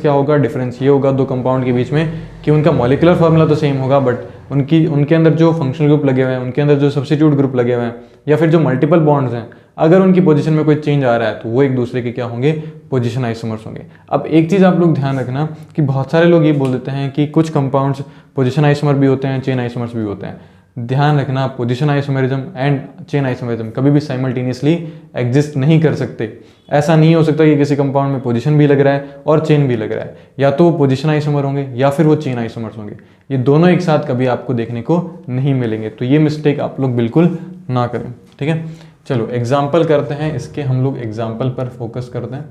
क्या होगा, डिफरेंस ये होगा दो कंपाउंड के बीच में कि उनका मॉलिक्यूलर फार्मूला तो सेम होगा, बट उनके अंदर जो फंक्शनल ग्रुप लगे हुए हैं, उनके अंदर जो सब्स्टिट्यूट ग्रुप लगे हुए हैं, या फिर जो मल्टीपल बॉन्ड्स हैं, अगर उनकी पोजीशन में कोई चेंज आ रहा है तो वो एक दूसरे के क्या होंगे, पोजीशन आइसोमर्स होंगे। अब एक चीज़ आप लोग ध्यान रखना कि बहुत सारे लोग ये बोल देते हैं कि कुछ कंपाउंड्स पोजीशन आइसोमर भी होते हैं, चेन आइसोमर्स भी होते हैं। ध्यान रखना, position isomerism and chain isomerism कभी भी साइमल्टेनियसली एग्जिस्ट नहीं कर सकते। ऐसा नहीं हो सकता कि किसी कंपाउंड में पोजीशन भी लग रहा है और चेन भी लग रहा है, या तो वो पोजीशन आइसोमर होंगे या फिर वो चेन आइसोमर्स होंगे। ये दोनों एक साथ कभी आपको देखने को नहीं मिलेंगे, तो ये मिस्टेक आप लोग बिल्कुल ना करें। ठीक है, चलो एग्जाम्पल करते हैं इसके, हम लोग एग्जाम्पल पर फोकस करते हैं।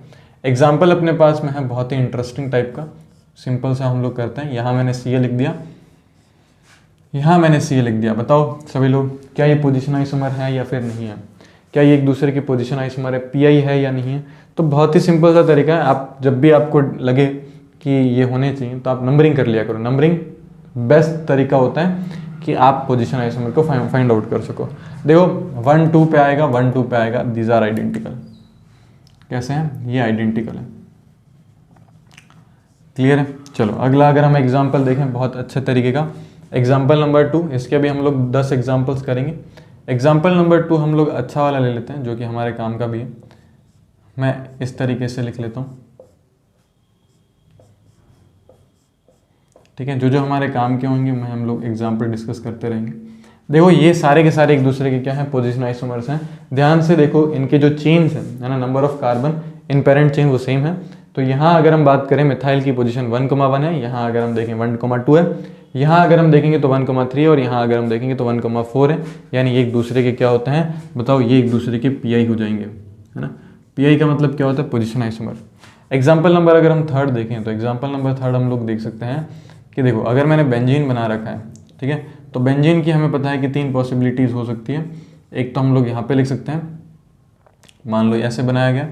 एग्जाम्पल अपने पास में है बहुत ही इंटरेस्टिंग टाइप का, सिंपल सा हम लोग करते हैं। यहाँ मैंने सी लिख दिया, यहाँ मैंने सी लिख दिया। बताओ सभी लोग, क्या ये पोजीशन आइसोमर है या फिर नहीं है? क्या ये एक दूसरे की पोजीशन आइसोमर है, पीआई है या नहीं है? तो बहुत ही सिंपल सा तरीका है, आप जब भी आपको लगे कि ये होने चाहिए तो आप नंबरिंग कर लिया करो। नंबरिंग बेस्ट तरीका होता है कि आप पोजीशन आइसोमर को फाइंड आउट कर सको। देखो 1 2 पे आएगा, 1 2 पे आएगा, दीज आर आइडेंटिकल। कैसे हैं? ये आइडेंटिकल है। क्लियर है? चलो अगला अगर हम एग्जाम्पल देखें बहुत अच्छे तरीके का, एग्जाम्पल नंबर 2, इसके भी हम लोग 10 एग्जाम्पल्स करेंगे। एग्जाम्पल नंबर 2 हम लोग अच्छा वाला ले लेते हैं जो कि हमारे काम का भी है। मैं इस तरीके से लिख लेता हूँ, ठीक है। जो जो हमारे काम के होंगे मैं हम लोग एग्जाम्पल डिस्कस करते रहेंगे। देखो ये सारे के सारे एक दूसरे के क्या हैं, पोजीशन आइसोमर्स हैं। ध्यान से देखो, इनके जो चेन्स हैं, है ना, number of carbon, in parent chain वो सेम है। तो यहाँ अगर हम बात करें मिथाइल की पोजीशन 1,1 है, यहाँ अगर हम देखें 1,2 है, यहाँ अगर हम देखेंगे तो 1,3 और यहाँ अगर हम देखेंगे तो 1,4 है। यानी ये एक दूसरे के क्या होते हैं बताओ, ये एक दूसरे के पीआई हो जाएंगे, है ना। पीआई का मतलब क्या होता है, पोजीशन आइसोमर। एग्जाम्पल नंबर अगर हम थर्ड देखें तो एग्जाम्पल नंबर थर्ड हम लोग देख सकते हैं कि देखो अगर मैंने बेंजीन बना रखा है, ठीक है, तो बेंजीन की हमें पता है कि 3 पॉसिबिलिटीज़ हो सकती है। एक तो हम लोग यहाँ पे लिख सकते हैं, मान लो ऐसे बनाया गया,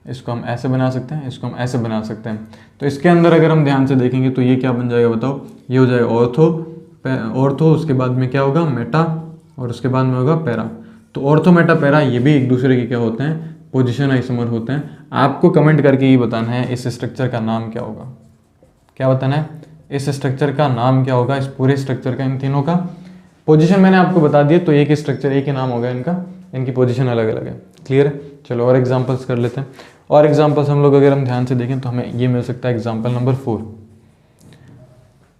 इसको हम ऐसे बना सकते हैं, इसको हम ऐसे बना सकते हैं। तो इसके अंदर अगर हम ध्यान से देखेंगे तो ये क्या बन जाएगा बताओ, ये हो जाएगा ऑर्थो, उसके बाद में क्या होगा मेटा, और उसके बाद में होगा पैरा। तो ऑर्थो मेटा पैरा ये भी एक दूसरे के क्या होते हैं, पोजीशन आइसोमर होते हैं। आपको कमेंट करके ये बताना है इस स्ट्रक्चर का नाम क्या होगा, क्या बताना है, इस स्ट्रक्चर का नाम क्या होगा, इस पूरे स्ट्रक्चर का, इन तीनों का पोजीशन मैंने आपको बता दिया। तो एक ही स्ट्रक्चर, एक ही नाम होगा इनका, इनकी पोजीशन अलग अलग है। क्लियर है। चलो और एग्जांपल्स कर लेते हैं। और एग्जांपल्स हम लोग अगर हम ध्यान से देखें तो हमें ये मिल सकता है एग्जांपल नंबर 4।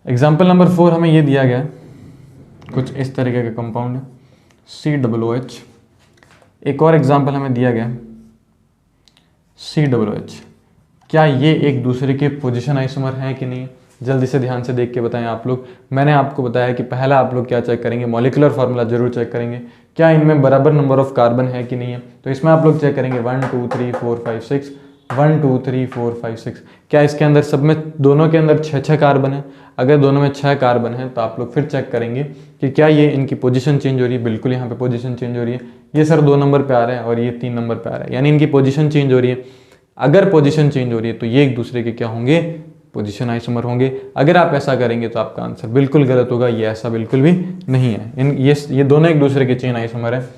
एग्जांपल नंबर 4 हमें ये दिया गया है, कुछ इस तरीके का कंपाउंड है COOH। एक और एग्जांपल हमें दिया गया है COOH। क्या ये एक दूसरे के पोजीशन आइसोमर हैं कि नहीं, जल्दी से ध्यान से देख के बताएं आप लोग। मैंने आपको बताया कि पहला आप लोग क्या चेक करेंगे, मॉलिक्यूलर फार्मूला जरूर चेक करेंगे, क्या इनमें बराबर नंबर ऑफ कार्बन है कि नहीं है। तो इसमें आप लोग चेक करेंगे 1 2 3 4 5 6, 1 2 3 4 5 6। क्या इसके अंदर सब में, दोनों के अंदर 6 कार्बन है। अगर दोनों में 6 कार्बन है तो आप लोग फिर चेक करेंगे कि क्या ये इनकी पोजीशन चेंज हो रही है। बिल्कुल यहाँ पे पोजीशन चेंज हो रही है। ये सर 2 नंबर पे आ रहे हैं और ये 3 नंबर पे आ रहा है, यानी इनकी पोजीशन चेंज हो रही है। अगर पोजीशन चेंज हो रही है तो ये एक दूसरे के क्या होंगे, पोजीशन आइसोमर होंगे। अगर आप ऐसा करेंगे तो आपका आंसर बिल्कुल गलत होगा, ये ऐसा बिल्कुल भी नहीं है। ये दोनों एक दूसरे के चेन आइसोमर है।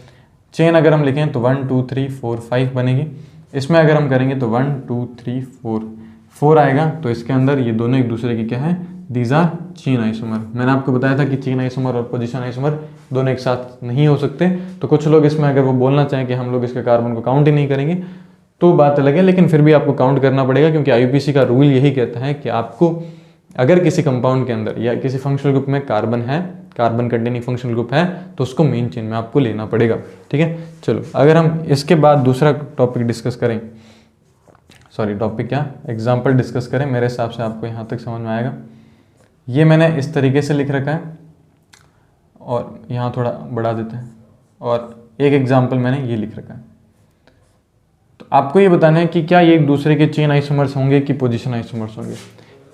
चेन अगर हम लिखें तो 1 2 3 4 5 बनेगी। इसमें अगर हम करेंगे तो 1 2 3 4 आएगा। तो इसके अंदर ये दोनों एक दूसरे के क्या है, दीज आर चेन आइसोमर। मैंने आपको बताया था कि चेन आइसोमर और पोजीशन आइसोमर दोनों एक साथ नहीं हो सकते। तो कुछ लोग इसमें अगर वो बोलना चाहें कि हम लोग इसके कार्बन को काउंट ही नहीं करेंगे तो बात अलग है, लेकिन फिर भी आपको काउंट करना पड़ेगा, क्योंकि IUPAC का रूल यही कहता है कि आपको अगर किसी कंपाउंड के अंदर या किसी फंक्शनल ग्रुप में कार्बन है, कार्बन कंटेनिंग फंक्शनल ग्रुप है, तो उसको मेन चेन में आपको लेना पड़ेगा। ठीक है। चलो अगर हम इसके बाद दूसरा टॉपिक डिस्कस करें, सॉरी टॉपिक क्या, एग्जाम्पल डिस्कस करें, मेरे हिसाब से आपको यहाँ तक समझ में आएगा। ये मैंने इस तरीके से लिख रखा है और यहाँ थोड़ा बढ़ा देते हैं, और एक एग्जाम्पल मैंने ये लिख रखा है। तो आपको ये बताना है कि क्या ये एक दूसरे के चेन आइसोमर्स होंगे कि पोजीशन आइसोमर्स होंगे।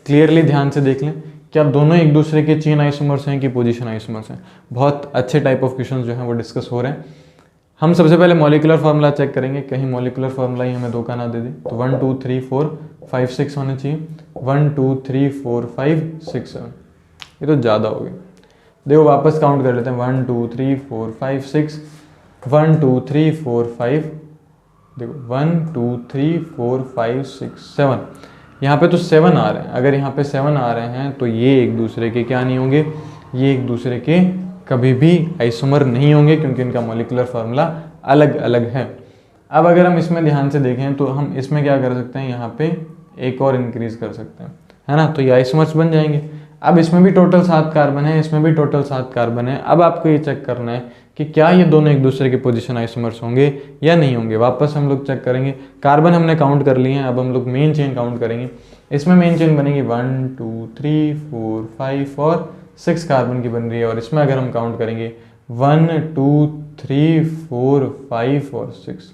क्लियरली ध्यान से देख लें, क्या दोनों एक दूसरे के चेन आइसोमर्स हैं कि पोजीशन आइसोमर्स हैं। बहुत अच्छे टाइप ऑफ क्वेश्चन जो हैं वो डिस्कस हो रहे हैं। हम सबसे पहले मॉलिक्यूलर फार्मूला चेक करेंगे, कहीं मॉलिक्यूलर फार्मूला ही हमें धोखा ना दे दे। तो 1 2 3 4 5 6 होने चाहिए, 1 2 3 4 5 6 7, ये तो ज़्यादा हो गया। देखो वापस काउंट कर लेते हैं, 1 2 3 4 5 6, 1 2 3 4 5, देखो 1 2 3 4 5 6 7, यहाँ पे तो 7 आ रहे हैं। अगर यहाँ पे 7 आ रहे हैं तो ये एक दूसरे के क्या नहीं होंगे, ये एक दूसरे के कभी भी आइसोमर नहीं होंगे, क्योंकि इनका मॉलिक्यूलर फार्मूला अलग अलग है। अब अगर हम इसमें ध्यान से देखें तो हम इसमें क्या कर सकते हैं, यहाँ पे एक और इंक्रीज कर सकते हैं, है ना, तो ये आइसोमर्स बन जाएंगे। अब इसमें भी टोटल 7 कार्बन है, इसमें भी टोटल 7 कार्बन है। अब आपको ये चेक करना है कि क्या ये दोनों एक दूसरे के पोजीशन आइसोमर्स होंगे या नहीं होंगे। वापस हम लोग चेक करेंगे, कार्बन हमने काउंट कर लिए हैं, अब हम लोग मेन चेन काउंट करेंगे। इसमें मेन चेन बनेगी 1 2 3 4 5 और 6 कार्बन की बन रही है। और इसमें अगर हम काउंट करेंगे 1 2 3 4 5 और 6,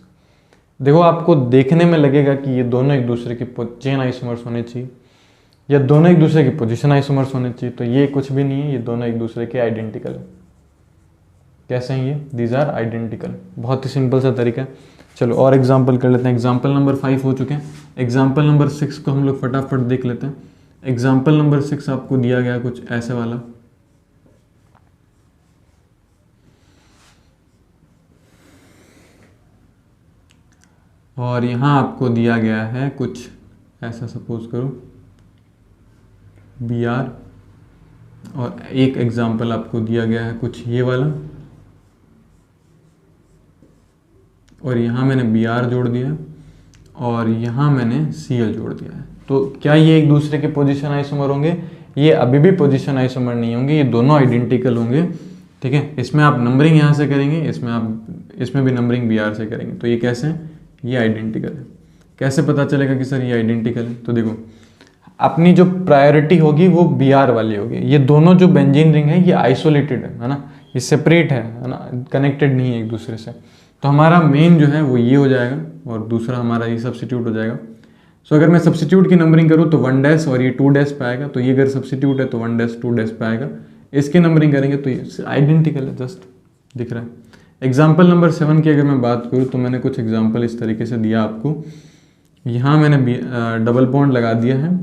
देखो आपको देखने में लगेगा कि ये दोनों एक दूसरे के चेन आइसोमर्स होने चाहिए या दोनों एक दूसरे के पोजीशन आइसोमर्स होने चाहिए। तो ये कुछ भी नहीं है, ये दोनों एक दूसरे के आइडेंटिकल है। कैसे हैं ये, दीज आर आइडेंटिकल। बहुत ही सिंपल सा तरीका है। चलो और एग्जाम्पल कर लेते हैं। एग्जाम्पल नंबर 5 हो चुके हैं, एग्जाम्पल नंबर 6 को हम लोग फटाफट देख लेते हैं। एग्जाम्पल नंबर 6 आपको दिया गया कुछ ऐसे वाला, और यहाँ आपको दिया गया है कुछ ऐसा, सपोज करो Br, और एक एग्जाम्पल आपको दिया गया है कुछ ये वाला, और यहाँ मैंने Br जोड़ दिया और यहाँ मैंने Cl जोड़ दिया है। तो क्या ये एक दूसरे के पोजीशन आइसोमर होंगे? ये अभी भी पोजीशन आइसोमर नहीं होंगे, ये दोनों आइडेंटिकल होंगे। ठीक है, इसमें आप नंबरिंग यहाँ से करेंगे, इसमें भी नंबरिंग Br से करेंगे। तो ये कैसे हैं, ये आइडेंटिकल है। कैसे पता चलेगा कि सर ये आइडेंटिकल है? तो देखो अपनी जो प्रायोरिटी होगी वो Br वाली होगी। ये दोनों जो बेंजीन रिंग है ये आइसोलेटेड है ना, ये सेपरेट है ना, कनेक्टेड नहीं है एक दूसरे से। तो हमारा मेन जो है वो ये हो जाएगा और दूसरा हमारा ये सब्स्टिट्यूट हो जाएगा। सो अगर मैं सब्स्टिट्यूट की नंबरिंग करूँ तो 1 डैश और ये 2 डैश पे आएगा, तो ये अगर सब्स्टिट्यूट है तो 1 डैश 2 डैश पे आएगा। इसकी नंबरिंग करेंगे तो ये आइडेंटिकल है, जस्ट दिख रहा है। एग्जाम्पल नंबर 7 की अगर मैं बात करूँ तो मैंने कुछ एग्जाम्पल इस तरीके से दिया आपको। यहाँ मैंने डबल बॉन्ड लगा दिया है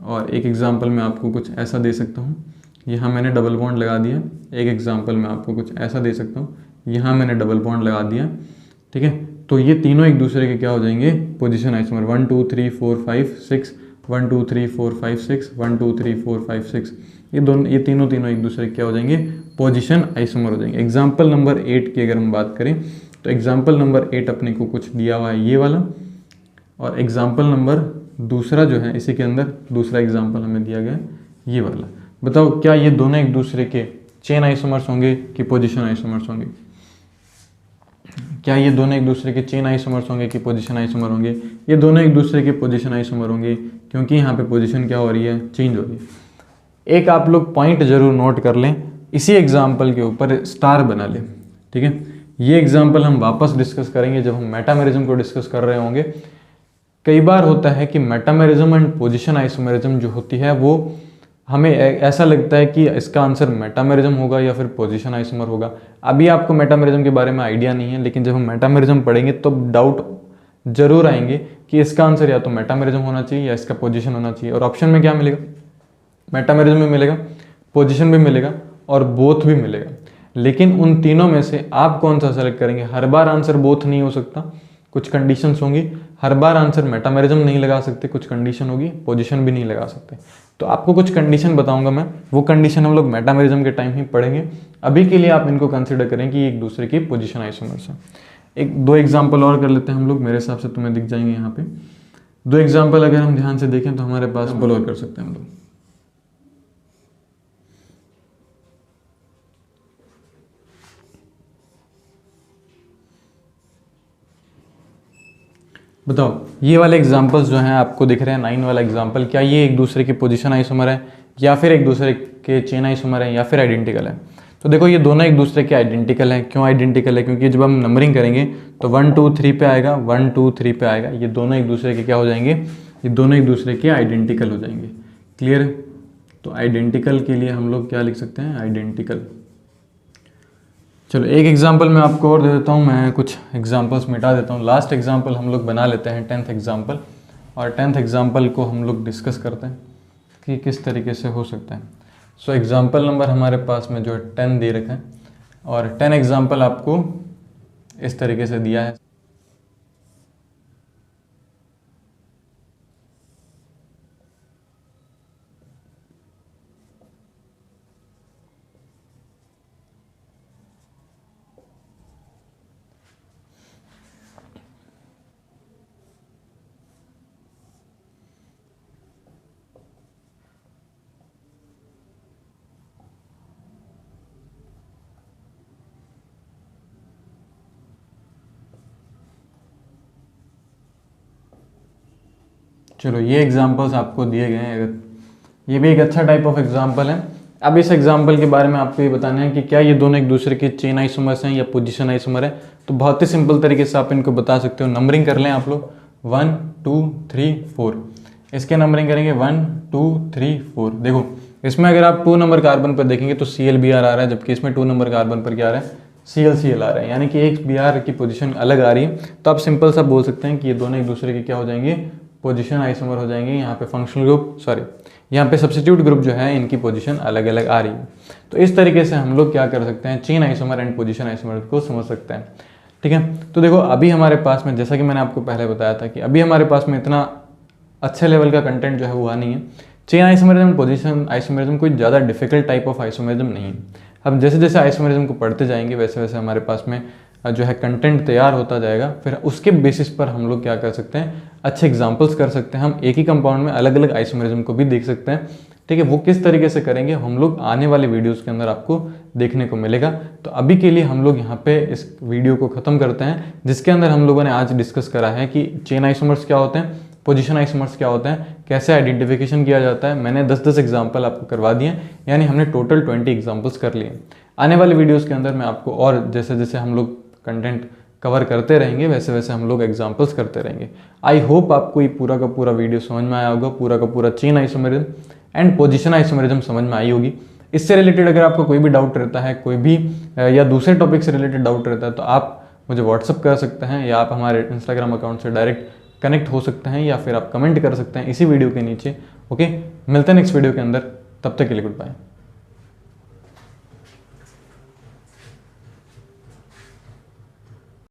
और एक एग्जाम्पल में आपको कुछ ऐसा दे सकता हूँ। यहाँ मैंने डबल बॉन्ड लगा दिया, एक एग्जाम्पल में आपको कुछ ऐसा दे सकता हूँ। यहाँ मैंने डबल बॉन्ड लगा दिया, ठीक है। तो ये तीनों एक दूसरे के क्या हो जाएंगे, पोजीशन आइसोमर। 1 2 3 4 5 6, 1 2 3 4 5 6, 1 2 3 4 5 6, ये तीनों एक दूसरे के क्या हो जाएंगे, पोजीशन आइसोमर हो जाएंगे। एग्जाम्पल नंबर 8 की अगर हम बात करें तो एग्जाम्पल नंबर 8 अपने को कुछ दिया हुआ है ये वाला, और एग्जाम्पल नंबर दूसरा जो है इसी के अंदर दूसरा एग्जाम्पल हमें दिया गया है ये वाला। बताओ क्या ये दोनों एक दूसरे के चेन आइसोमर्स होंगे कि पोजीशन आइसोमर्स होंगे? क्या ये दोनों एक दूसरे के चेन आइसोमर्स होंगे कि पोजीशन आइसोमर होंगे? ये दोनों एक दूसरे के पोजीशन आइसोमर होंगे, क्योंकि यहाँ पे पोजीशन क्या हो रही है, चेंज हो रही है। एक आप लोग पॉइंट जरूर नोट कर लें, इसी एग्जाम्पल के ऊपर स्टार बना लें, ठीक है। ये एग्जाम्पल हम वापस डिस्कस करेंगे जब हम मेटामेरिज्म को डिस्कस कर रहे होंगे। कई बार होता है कि मेटामेरिज्म एंड पोजीशन आइसोमेरिज्म जो होती है वो हमें ऐसा लगता है कि इसका आंसर मेटामेरिज्म होगा या फिर पोजीशन आइसोमर होगा। अभी आपको मेटामेरिज्म के बारे में आइडिया नहीं है, लेकिन जब हम मेटामेरिज्म पढ़ेंगे तो डाउट जरूर आएंगे कि इसका आंसर या तो मेटामेरिज्म होना चाहिए या इसका पोजीशन होना चाहिए। और ऑप्शन में क्या मिलेगा, मेटामेरिज्म भी मिलेगा, पोजीशन भी मिलेगा और बोथ भी मिलेगा। लेकिन उन तीनों में से आप कौन सा सेलेक्ट करेंगे? हर बार आंसर बोथ नहीं हो सकता, कुछ कंडीशंस होंगी। हर बार आंसर मेटामेरिज्म नहीं लगा सकते, कुछ कंडीशन होगी, पोजीशन भी नहीं लगा सकते। तो आपको कुछ कंडीशन बताऊंगा मैं, वो कंडीशन हम लोग मेटामेरिज्म के टाइम ही पढ़ेंगे। अभी के लिए आप इनको कंसिडर करें कि एक दूसरे की पोजीशन आइसोमर्स हैं। एक दो एग्जाम्पल और कर लेते हैं हम लोग, मेरे हिसाब से तुम्हें दिख जाएंगे यहाँ पे। दो एग्जाम्पल अगर हम ध्यान से देखें तो हमारे पास और कर सकते हैं हम लोग। बताओ ये वाले एग्जाम्पल्स जो हैं आपको दिख रहे हैं, 9 वाला एग्जाम्पल, क्या ये एक दूसरे की पोजीशन आइसोमर है या फिर एक दूसरे के चेन आइसोमर है या फिर आइडेंटिकल है? तो देखो ये दोनों एक दूसरे के आइडेंटिकल हैं। क्यों आइडेंटिकल है? क्योंकि जब हम नंबरिंग करेंगे तो 1 2 3 पे आएगा, 1 2 3 पे आएगा। ये दोनों एक दूसरे के क्या हो जाएंगे, ये दोनों एक दूसरे के आइडेंटिकल हो जाएंगे। क्लियर है? तो आइडेंटिकल के लिए हम लोग क्या लिख सकते हैं, आइडेंटिकल। चलो एक एग्जाम्पल मैं आपको और दे देता हूँ, मैं कुछ एग्जाम्पल्स मिटा देता हूँ। लास्ट एग्जाम्पल हम लोग बना लेते हैं 10th एग्जाम्पल, और 10th एग्जाम्पल को हम लोग डिस्कस करते हैं कि किस तरीके से हो सकता है। सो एग्जाम्पल नंबर हमारे पास में जो है 10 दे रखा है, और 10 एग्जाम्पल आपको इस तरीके से दिया है। चलो ये एग्जाम्पल्स आपको दिए गए हैं, अगर ये भी एक अच्छा टाइप ऑफ एग्जाम्पल है। अब इस एग्जाम्पल के बारे में आपको ये बताना है कि क्या ये दोनों एक दूसरे के चेन आइसोमर्स हैं या पोजीशन आइसोमर है। तो बहुत ही सिंपल तरीके से आप इनको बता सकते हो। नंबरिंग कर लें आप लोग 1 2 3 4, इसके नंबरिंग करेंगे 1 2 3 4। देखो इसमें अगर आप 2 नंबर कार्बन पर देखेंगे तो ClBr आ रहा है, जबकि इसमें 2 नंबर कार्बन पर क्या आ रहा है, ClCl आ रहा है, यानी कि एक Br की पोजीशन अलग आ रही है। तो आप सिंपल सा बोल सकते हैं कि ये दोनों एक दूसरे के क्या हो जाएंगे, पोजीशन आइसोमर हो जाएंगे। यहाँ पे फंक्शनल ग्रुप, सॉरी यहाँ पे सब्स्टिट्यूट ग्रुप जो है इनकी पोजीशन अलग अलग आ रही है। तो इस तरीके से हम लोग क्या कर सकते हैं, chain isomer and position isomer को समझ सकते हैं। ठीक है, तो देखो अभी हमारे पास में, जैसा कि मैंने आपको पहले बताया था कि अभी हमारे पास में इतना अच्छे लेवल का कंटेंट जो है हुआ नहीं है। चेन आइसोमरिज्म, पोजीशन आइसोमरिज्म कोई ज़्यादा डिफिकल्ट टाइप ऑफ आइसोमरिज्म नहीं है। अब जैसे जैसे आइसोमरिज्म को पढ़ते जाएंगे वैसे वैसे हमारे पास में जो है कंटेंट तैयार होता जाएगा। फिर उसके बेसिस पर हम लोग क्या कर सकते हैं, अच्छे एग्जांपल्स कर सकते हैं। हम एक ही कंपाउंड में अलग अलग आइसोमरिज्म को भी देख सकते हैं। ठीक है, वो किस तरीके से करेंगे हम लोग आने वाले वीडियोस के अंदर आपको देखने को मिलेगा। तो अभी के लिए हम लोग यहाँ पे इस वीडियो को ख़त्म करते हैं, जिसके अंदर हम लोगों ने आज डिस्कस करा है कि चेन आइसोमर्स क्या होते हैं, पोजीशन आइसोमर्स क्या होते हैं, कैसे आइडेंटिफिकेशन किया जाता है। मैंने 10-10 एग्जाम्पल आपको करवा दिए, यानी हमने टोटल 20 एग्जाम्पल्स कर लिए। आने वाले वीडियोज़ के अंदर मैं आपको और जैसे जैसे हम लोग कंटेंट कवर करते रहेंगे वैसे वैसे हम लोग एग्जाम्पल्स करते रहेंगे। आई होप आपको ये पूरा का पूरा वीडियो समझ में आया होगा, पूरा का पूरा chain isomerism and position isomerism समझ में आई होगी। इससे रिलेटेड अगर आपको कोई भी डाउट रहता है, कोई भी या दूसरे टॉपिक से रिलेटेड डाउट रहता है, तो आप मुझे व्हाट्सअप कर सकते हैं या आप हमारे इंस्टाग्राम अकाउंट से डायरेक्ट कनेक्ट हो सकते हैं या फिर आप कमेंट कर सकते हैं इसी वीडियो के नीचे। ओके, मिलते हैं नेक्स्ट वीडियो के अंदर, तब तक के लिए गुड बाय।